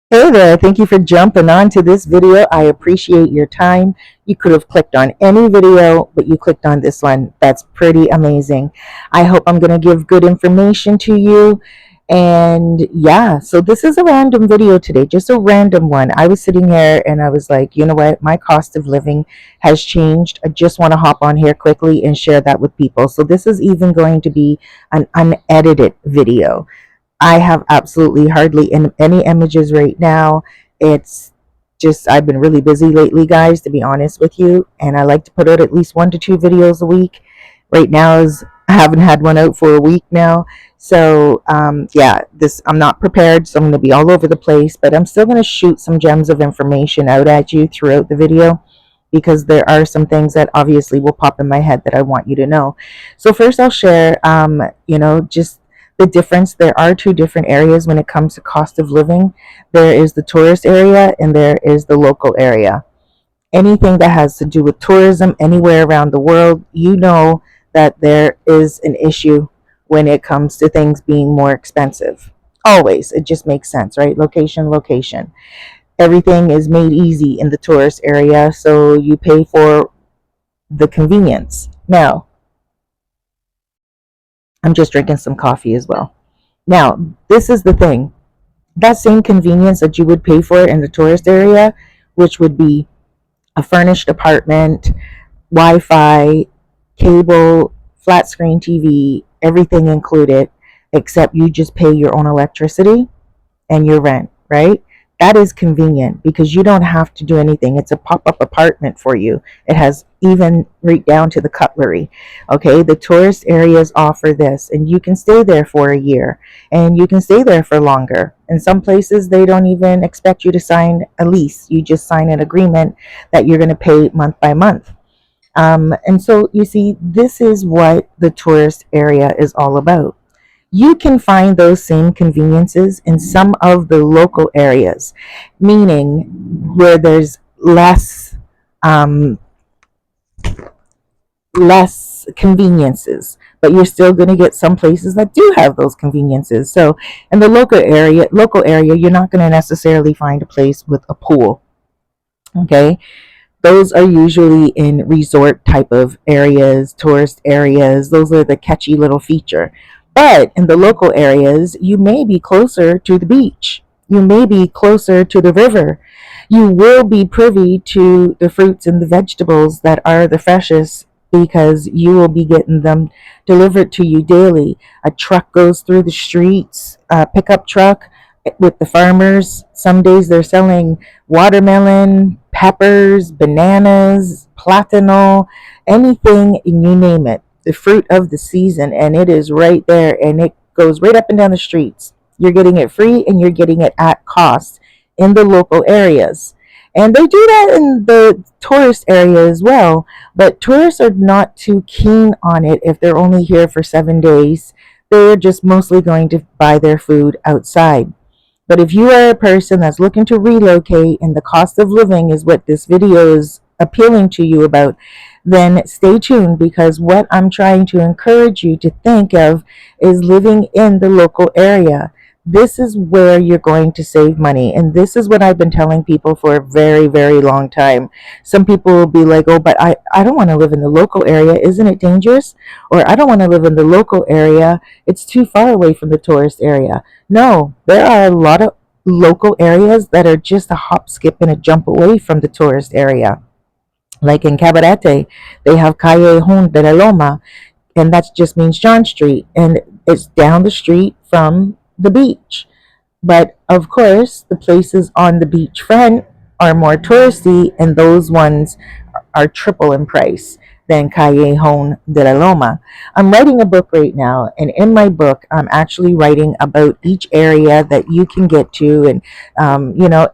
Hey there, thank you for jumping on to this video. I appreciate your time. You could have clicked on any video, but you clicked on this one. That's pretty amazing. I hope I'm going to give good information to you. And yeah, so this is a random video today, just a random one. I was sitting here and I was like, you know what? My cost of living has changed. I just want to hop on here quickly and share that with people. So this is even going to be an unedited video. I have absolutely hardly any images right now. It's just, I've been really busy lately, guys, to be honest with you. And I like to put out at least 1 to 2 videos a week. Right now is I haven't had one out for a week now. So yeah, this I'm not prepared, so I'm going to be all over the place. But I'm still going to shoot some gems of information out at you throughout the video, because there are some things that obviously will pop in my head that I want you to know. So first I'll share, just the difference. There are two different areas when it comes to cost of living. There is the tourist area and there is the local area. Anything that has to do with tourism anywhere around the world, you know that there is an issue when it comes to things being more expensive. Always. It just makes sense, right? Location, location. Everything is made easy in the tourist area, so you pay for the convenience. Now, I'm just drinking some coffee as well. Now, this is the thing. That same convenience that you would pay for in the tourist area, which would be a furnished apartment, Wi Fi, cable, flat screen TV, everything included, except you just pay your own electricity and your rent, right? That is convenient because you don't have to do anything. It's a pop up apartment for you. It has even right down to the cutlery. Okay, the tourist areas offer this, and you can stay there for a year and you can stay there for longer. In some places, they don't even expect you to sign a lease, you just sign an agreement that you're going to pay month by month. And so you see, this is what the tourist area is all about. You can find those same conveniences in some of the local areas, meaning where there's um, less conveniences, but you're still going to get some places that do have those conveniences. So in the local area, you're not going to necessarily find a place with a pool. Okay, those are usually in resort type of areas, tourist areas. Those are the catchy little feature. But in the local areas, you may be closer to the beach. You may be closer to the river. You will be privy to the fruits and the vegetables that are the freshest, because you will be getting them delivered to you daily. A truck goes through the streets, a pickup truck with the farmers. Some days they're selling watermelon, peppers, bananas, platano, anything, and you name it, the fruit of the season, and it is right there, and it goes right up and down the streets. You're getting it free and you're getting it at cost in the local areas. And they do that in the tourist area as well, but tourists are not too keen on it if they're only here for 7 days. They're just mostly going to buy their food outside. But if you are a person that's looking to relocate and the cost of living is what this video is appealing to you about, then stay tuned, because what I'm trying to encourage you to think of is living in the local area. This is where you're going to save money. And this is what I've been telling people for a very, very long time. Some people will be like, oh, but I don't want to live in the local area. Isn't it dangerous? Or I don't want to live in the local area. It's too far away from the tourist area. No, there are a lot of local areas that are just a hop, skip, and a jump away from the tourist area. Like in Cabarete, they have Callejon de la Loma, and that just means John Street, and it's down the street from the beach. But of course, the places on the beachfront are more touristy, and those ones are triple in price than Callejon de la Loma. I'm writing a book right now, and in my book, I'm actually writing about each area that you can get to, and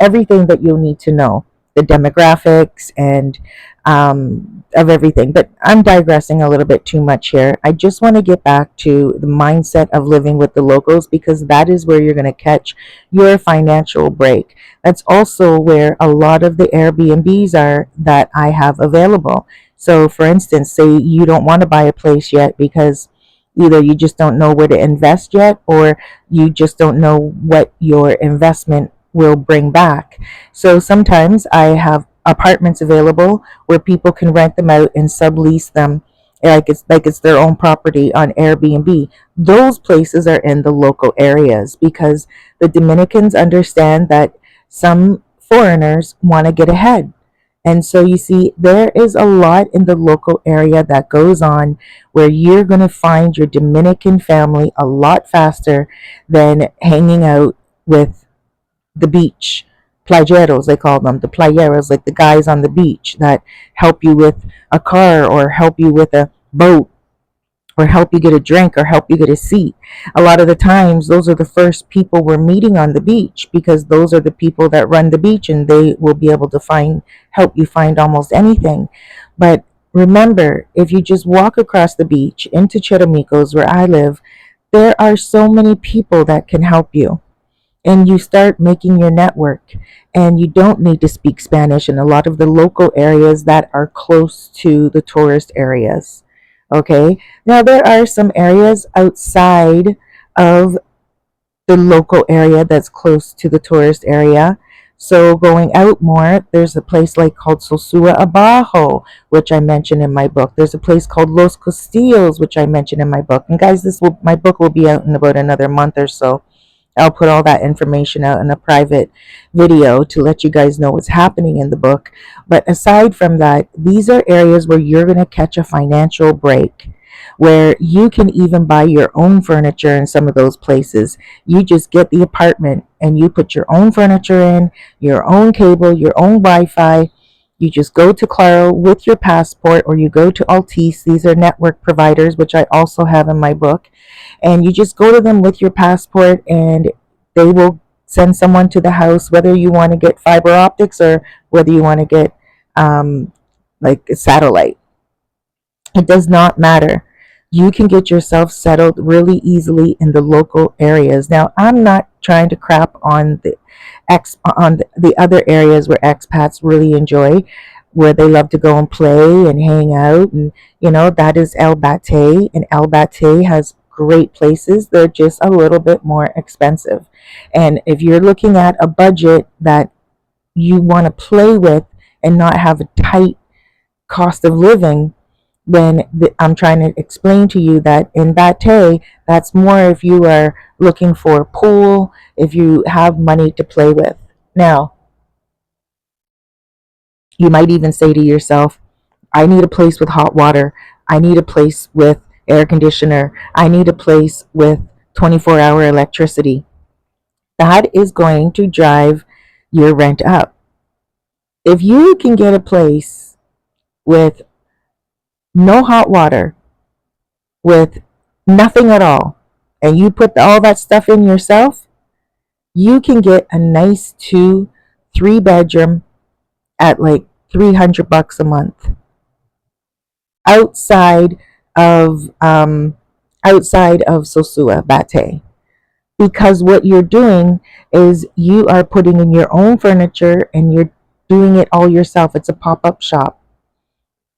everything that you'll need to know, the demographics and of everything. But I'm digressing a little bit too much here. I just want to get back to the mindset of living with the locals, because that is where you're going to catch your financial break. That's also where a lot of the Airbnbs are that I have available. So, for instance, say you don't want to buy a place yet because either you just don't know where to invest yet, or you just don't know what your investment will bring back. So sometimes I have apartments available where people can rent them out and sublease them like it's their own property on Airbnb. Those places are in the local areas because the Dominicans understand that some foreigners want to get ahead. And so you see, there is a lot in the local area that goes on where you're going to find your Dominican family a lot faster than hanging out with the beach. Playeros, they call them, the playeros, like the guys on the beach that help you with a car or help you with a boat or help you get a drink or help you get a seat. A lot of the times, those are the first people we're meeting on the beach because those are the people that run the beach and they will be able to help you find almost anything. But remember, if you just walk across the beach into Chiramicos, where I live, there are so many people that can help you, and you start making your network, and you don't need to speak Spanish in a lot of the local areas that are close to the tourist areas. Okay, now there are some areas outside of the local area that's close to the tourist area. So going out more, there's a place like called Sosua Abajo, which I mentioned in my book. There's a place called Los Castillos, which I mentioned in my book. And guys, my book will be out in about another month or so. I'll put all that information out in a private video to let you guys know what's happening in the book. But aside from that, these are areas where you're going to catch a financial break, where you can even buy your own furniture in some of those places. You just get the apartment and you put your own furniture in, your own cable, your own Wi-Fi. You just go to Claro with your passport, or you go to Altice. These are network providers, which I also have in my book. And you just go to them with your passport and they will send someone to the house, whether you want to get fiber optics or whether you want to get like a satellite. It does not matter. You can get yourself settled really easily in the local areas. Now, I'm not trying to crap on the other areas where expats really enjoy, where they love to go and play and hang out, and that is El Bate, and El Bate has great places. They're just a little bit more expensive. And if you're looking at a budget that you want to play with and not have a tight cost of living, then I'm trying to explain to you that in Bate, that's more if you are looking for a pool, if you have money to play with. Now, you might even say to yourself, I need a place with hot water. I need a place with air conditioner. I need a place with 24-hour electricity. That is going to drive your rent up. If you can get a place with no hot water, with nothing at all, and you put all that stuff in yourself, you can get a nice 2-3 bedroom at like $300 a month outside of Sosua Bate, because what you're doing is you are putting in your own furniture and you're doing it all yourself. It's a pop-up shop.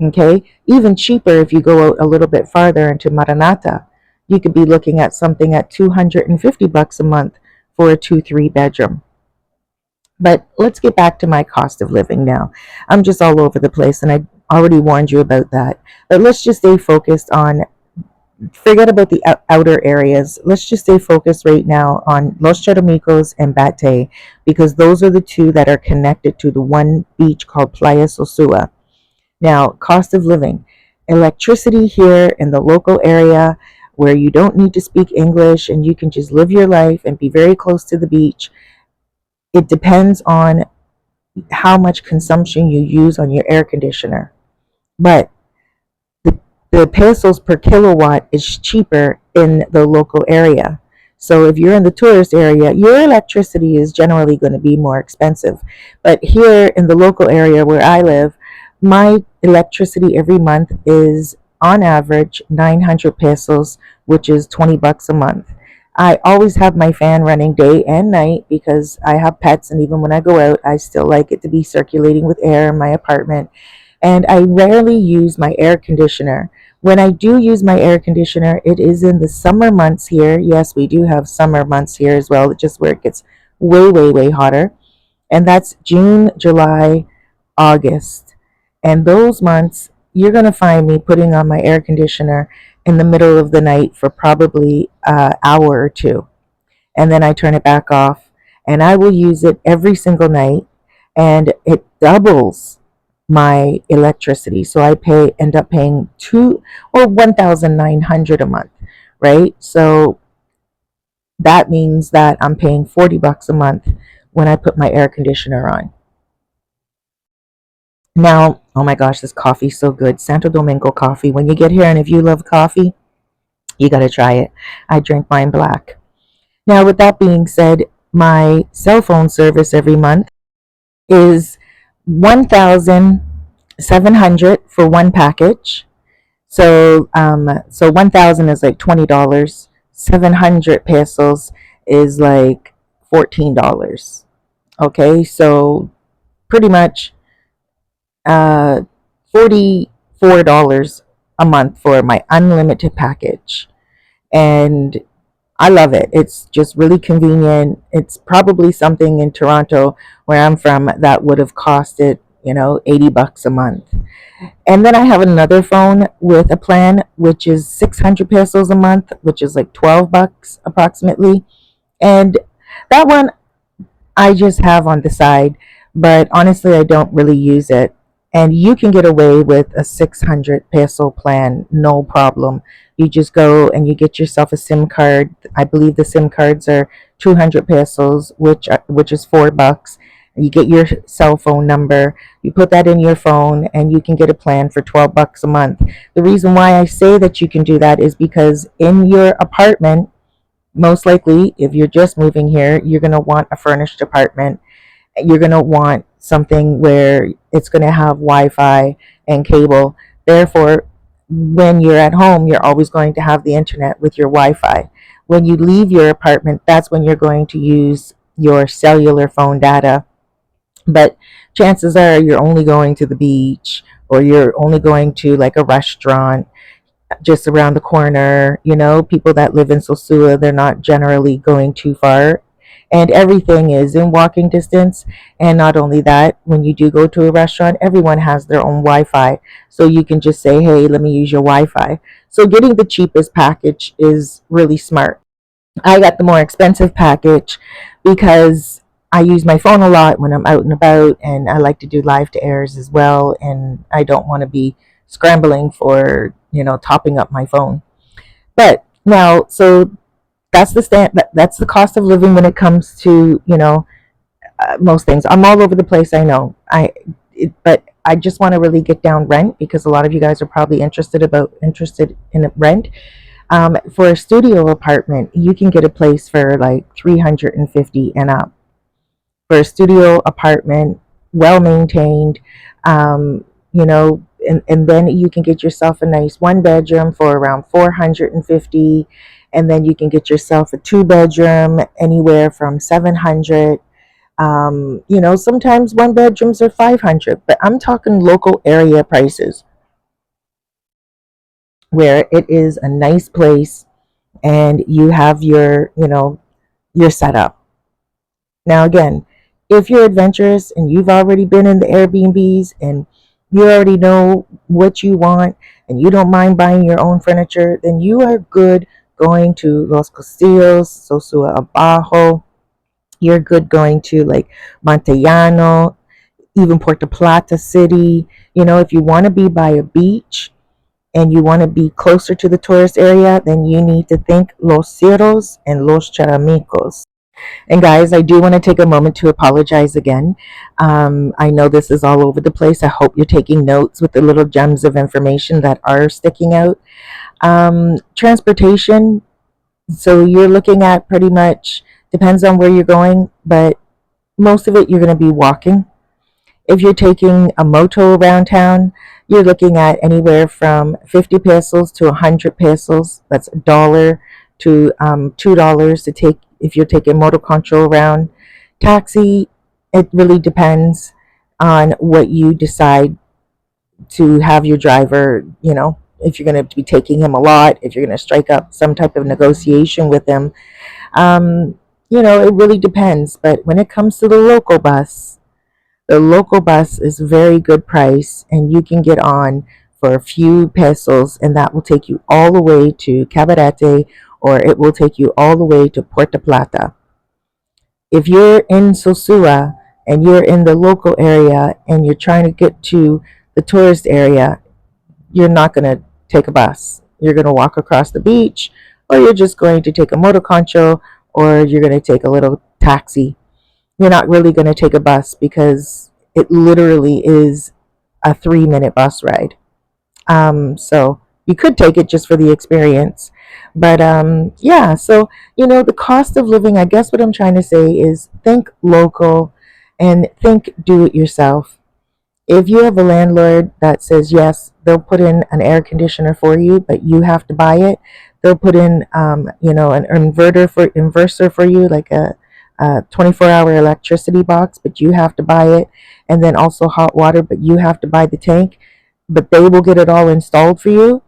Okay, even cheaper if you go out a little bit farther into Maranata, you could be looking at something at $250 a month for a 2-3 bedroom. But let's get back to my cost of living now. I'm just all over the place, and I already warned you about that. But let's just stay focused on, forget about the outer areas. Let's just stay focused right now on Los Charamicos and Bate, because those are the two that are connected to the one beach called Playa Sosua. Now, cost of living. Electricity here in the local area where you don't need to speak English and you can just live your life and be very close to the beach. It depends on how much consumption you use on your air conditioner. But the pesos per kilowatt is cheaper in the local area. So if you're in the tourist area, your electricity is generally going to be more expensive. But here in the local area where I live, my electricity every month is on average 900 pesos, which is $20 a month. I always have my fan running day and night because I have pets, and even when I go out, I still like it to be circulating with air in my apartment. And I rarely use my air conditioner. When I do use my air conditioner, it is in the summer months here. Yes, we do have summer months here as well, just where it gets way, way, way hotter. And that's June, July, August. And those months, you're going to find me putting on my air conditioner in the middle of the night for probably an hour or two. And then I turn it back off. And I will use it every single night. And it doubles my electricity. So I end up paying 1,900 a month, right? So that means that I'm paying $40 a month when I put my air conditioner on. Now, oh my gosh, this coffee's so good. Santo Domingo coffee. When you get here, and if you love coffee, you got to try it. I drink mine black. Now, with that being said, my cell phone service every month is 1,700 for one package. So 1,000 is like $20. 700 pesos is like $14. Okay, so pretty much $44 a month for my unlimited package. And I love it. It's just really convenient. It's probably something in Toronto, where I'm from, that would have costed, $80 a month. And then I have another phone with a plan, which is 600 pesos a month, which is like $12 approximately. And that one I just have on the side, but honestly, I don't really use it. And you can get away with a 600 peso plan, no problem. You just go and you get yourself a SIM card. I believe the SIM cards are 200 pesos, which is $4. You get your cell phone number, you put that in your phone, and you can get a plan for $12 a month. The reason why I say that you can do that is because in your apartment, most likely, if you're just moving here, you're going to want a furnished apartment. You're going to want something where it's going to have Wi-Fi and cable. Therefore, when you're at home, you're always going to have the internet with your Wi-Fi. When you leave your apartment, that's when you're going to use your cellular phone data. But chances are you're only going to the beach, or you're only going to like a restaurant just around the corner. People that live in Sosua, they're not generally going too far. And everything is in walking distance. And not only that, when you do go to a restaurant, everyone has their own Wi Fi. So you can just say, hey, let me use your Wi Fi. So getting the cheapest package is really smart. I got the more expensive package because I use my phone a lot when I'm out and about, and I like to do live to airs as well. And I don't want to be scrambling for, topping up my phone. But now, so that's the cost of living when it comes to, most things. I'm all over the place, I know. But I just want to really get down rent, because a lot of you guys are probably interested in rent. For a studio apartment, you can get a place for like 350 and up. For a studio apartment, well maintained, and then you can get yourself a nice one bedroom for around 450, and then you can get yourself a two bedroom anywhere from 700. Sometimes one bedrooms are 500, but I'm talking local area prices, where it is a nice place and you have your setup. Now, again, if you're adventurous and you've already been in the Airbnbs and you already know what you want and you don't mind buying your own furniture, then you are good going to Los Castillos, Sosua Abajo. You're good going to like Montellano, even Puerto Plata City. If you want to be by a beach and you want to be closer to the tourist area, then you need to think Los Cerros and Los Charamicos. And guys, I do want to take a moment to apologize again. I know this is all over the place. I hope you're taking notes with the little gems of information that are sticking out. Transportation. So you're looking at pretty much, depends on where you're going, but most of it you're going to be walking. If you're taking a moto around town, you're looking at anywhere from 50 pesos to 100 pesos. That's $1 to $2 to take if you're taking motor control around. Taxi, it really depends on what you decide to have your driver, if you're going to be taking him a lot, if you're going to strike up some type of negotiation with him. It really depends. But when it comes to the local bus is a very good price, and you can get on for a few pesos, and that will take you all the way to Cabarete, or it will take you all the way to Puerto Plata. If you're in Sosua and you're in the local area and you're trying to get to the tourist area, you're not going to take a bus. You're going to walk across the beach, or you're just going to take a motor concho, or you're going to take a little taxi. You're not really going to take a bus because it literally is a 3-minute bus ride. So you could take it just for the experience. But yeah, so, the cost of living, I guess what I'm trying to say is think local and think do it yourself. If you have a landlord that says yes, they'll put in an air conditioner for you, but you have to buy it. They'll put in, an inverter for you, like a 24-hour electricity box, but you have to buy it, and then also hot water, but you have to buy the tank. But they will get it all installed for you.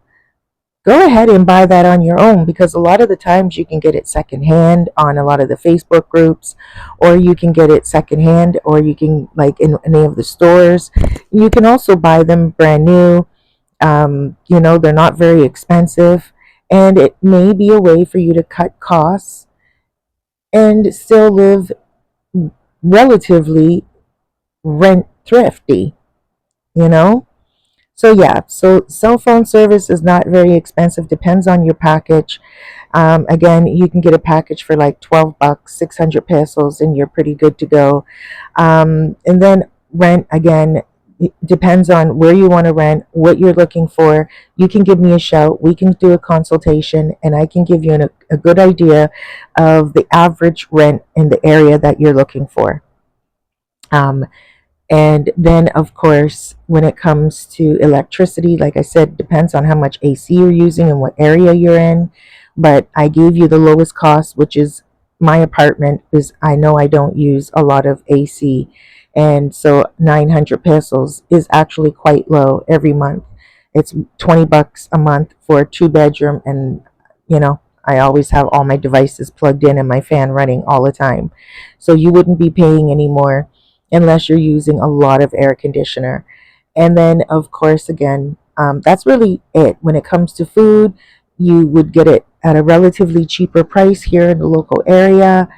Go ahead and buy that on your own, because a lot of the times you can get it secondhand on a lot of the Facebook groups, or you can get it secondhand, or you can, like, in any of the stores. You can also buy them brand new. They're not very expensive, and it may be a way for you to cut costs and still live relatively rent thrifty, you know? So yeah, so cell phone service is not very expensive. Depends on your package. Again, you can get a package for like $12, 600 pesos, and you're pretty good to go. And then rent, again, it depends on where you want to rent, what you're looking for. You can give me a shout. We can do a consultation, and I can give you a good idea of the average rent in the area that you're looking for. Um, and then, of course, when it comes to electricity, like I said, depends on how much AC you're using and what area you're in. But I gave you the lowest cost, which is my apartment, because I know I don't use a lot of AC. And so 900 pesos is actually quite low every month. It's $20 a month for a two-bedroom, and I always have all my devices plugged in and my fan running all the time. So you wouldn't be paying any more unless you're using a lot of air conditioner. And then, of course, again, that's really it. When it comes to food, you would get it at a relatively cheaper price here in the local area.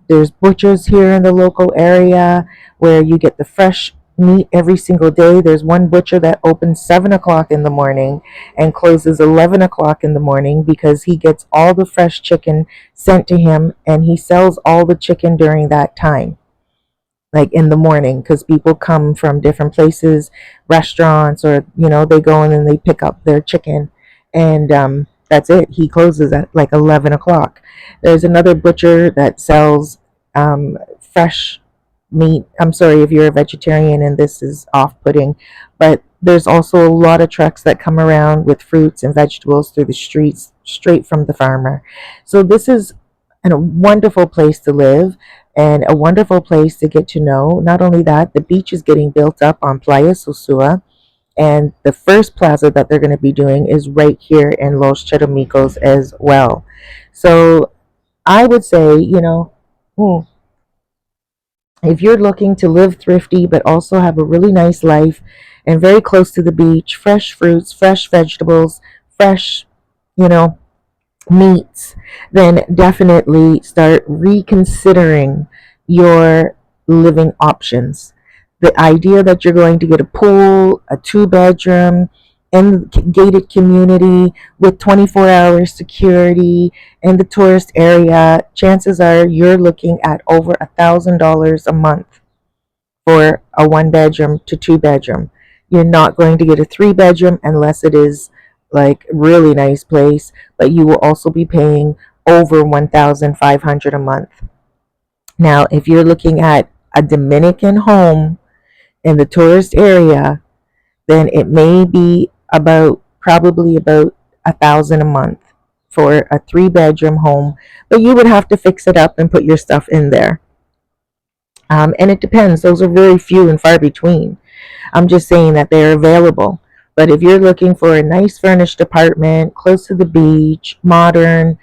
There's butchers here in the local area where you get the fresh meat every single day. There's one butcher that opens 7 o'clock in the morning and closes 11 o'clock in the morning, because he gets all the fresh chicken sent to him, and he sells all the chicken during that time, like in the morning, because people come from different places, restaurants, or they go in and they pick up their chicken, and that's it. He closes at like 11 o'clock. There's another butcher that sells fresh meat. I'm sorry if you're a vegetarian and this is off-putting, but there's also a lot of trucks that come around with fruits and vegetables through the streets straight from the farmer. So this is a wonderful place to live, and a wonderful place to get to know. Not only that, the beach is getting built up on Playa Sosua, and the first plaza that they're going to be doing is right here in Los Chedomicos as well. So I would say, if you're looking to live thrifty but also have a really nice life and very close to the beach, fresh fruits, fresh vegetables, fresh, you know, meats, then definitely start reconsidering your living options. The idea that you're going to get a pool, a two-bedroom, and gated community with 24-hour security in the tourist area, chances are you're looking at over $1,000 a month for a one-bedroom to two-bedroom. You're not going to get a three-bedroom unless it is like really nice place, but you will also be paying over 1,500 a month. Now, if you're looking at a Dominican home in the tourist area, then it may be probably about 1,000 a month for a three-bedroom home, but you would have to fix it up and put your stuff in there. And it depends; those are very few and far between. I'm just saying that they're available. But if you're looking for a nice furnished apartment close to the beach, modern,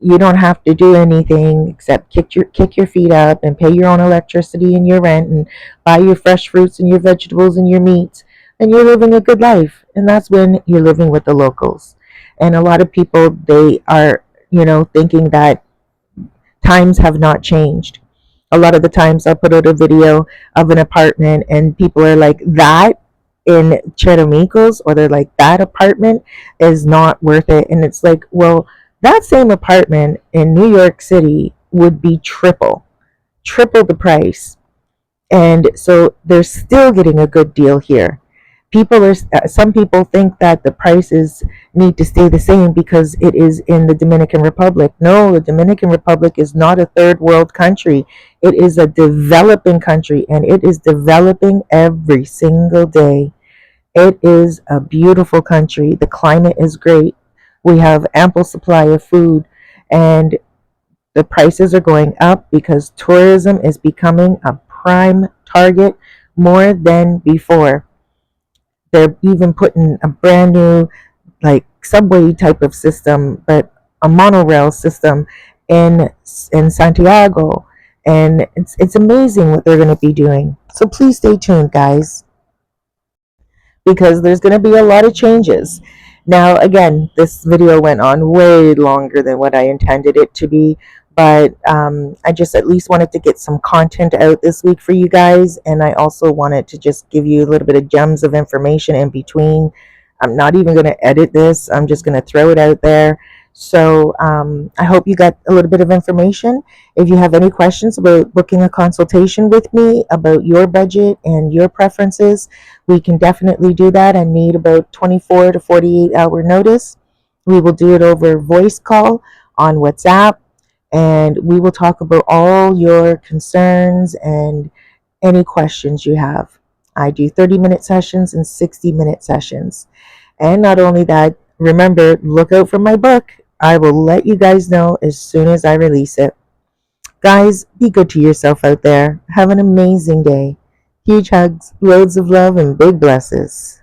you don't have to do anything except kick your feet up and pay your own electricity and your rent and buy your fresh fruits and your vegetables and your meats, and you're living a good life. And that's when you're living with the locals. And a lot of people, they are, thinking that times have not changed. A lot of the times I'll put out a video of an apartment and people are like, that in Cheramicos, or they're like, that apartment is not worth it. And it's like, well, that same apartment in New York City would be triple the price. And so they're still getting a good deal here. Some people think that the prices need to stay the same because it is in the Dominican Republic. No, the Dominican Republic is not a third world country. It is a developing country, and it is developing every single day. It is a beautiful country. The climate is great. We have ample supply of food, and the prices are going up because tourism is becoming a prime target more than before. They're even putting a brand new, like, subway type of system, but a monorail system in Santiago, and it's amazing what they're going to be doing. So please stay tuned, guys, because there's going to be a lot of changes. Now, again, this video went on way longer than what I intended it to be, but I just at least wanted to get some content out this week for you guys, and I also wanted to just give you a little bit of gems of information in between. I'm not even going to edit this. I'm just going to throw it out there. So I hope you got a little bit of information. If you have any questions about booking a consultation with me about your budget and your preferences, we can definitely do that. I need about 24 to 48-hour notice. We will do it over voice call on WhatsApp, and we will talk about all your concerns and any questions you have. I do 30-minute sessions and 60-minute sessions. And not only that, remember, look out for my book. I will let you guys know as soon as I release it. Guys, be good to yourself out there. Have an amazing day. Huge hugs, loads of love, and big blesses.